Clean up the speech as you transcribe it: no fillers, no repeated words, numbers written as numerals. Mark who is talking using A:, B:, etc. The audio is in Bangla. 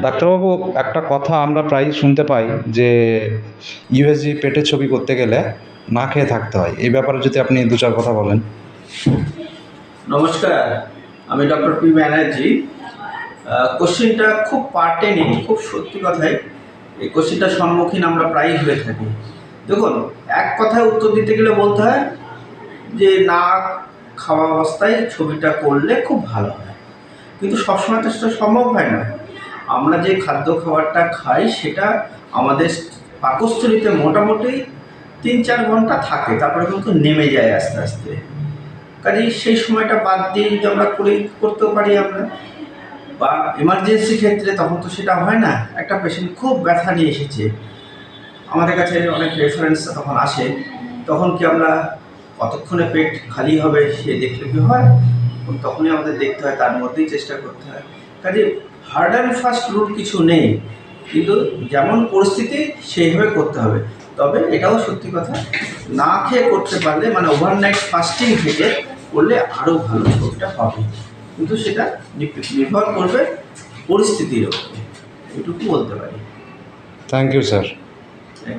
A: ডাক্তারবাবু, একটা কথা আমরা প্রায়ই শুনতে পাই যে ইউএসজি পেটের ছবি করতে গেলে না খেয়ে থাকতে হয়। এই ব্যাপারে যদি আপনি দু চার কথা বলেন।
B: নমস্কার, আমি ডক্টর পি ব্যানার্জি। কোশ্চেনটা খুব পার্টেনি, খুব সত্যি কথাই এই কোশ্চেনটার সম্মুখীন আমরা প্রায়ই হয়ে থাকি। দেখুন, এক কথায় উত্তর দিতে গেলে বলতে হয় যে না খাওয়া অবস্থায় ছবিটা করলে খুব ভালো হয়, কিন্তু সবসময় তো সেটা সম্ভব হয় না। আমরা যে খাদ্য খাবারটা খাই সেটা আমাদের পাকস্থলীতে মোটামুটি 3-4 ঘন্টা থাকে, তারপরে কিন্তু নেমে যায় আস্তে আস্তে। কাজেই সেই সময়টা বাদ দিয়ে যদি আমরা করতেও পারি আমরা, বা এমার্জেন্সি ক্ষেত্রে তখন তো সেটা হয় না। একটা পেশেন্ট খুব ব্যথা নিয়ে এসেছে, আমাদের কাছে অনেক রেফারেন্স তখন আসে, তখন কি আমরা কতক্ষণে পেট খালি হবে সে দেখলে কি হয়? তখনই আমাদের দেখতে হয়, তার মধ্যেই চেষ্টা করতে হয়। কাজে হার্ড অ্যান্ড ফাস্ট রুল কিছু নেই, কিন্তু যেমন পরিস্থিতি সেইভাবে করতে হবে। তবে এটাও সত্যি কথা, না খেয়ে করতে পারলে মানে ওভারনাইট ফাস্টিং থেকে করলে আরও ভালো ছবিটা হবে, কিন্তু সেটা নির্ভর করবে পরিস্থিতির ওপরে, এটুকু বলতে পারি।
A: Thank you sir.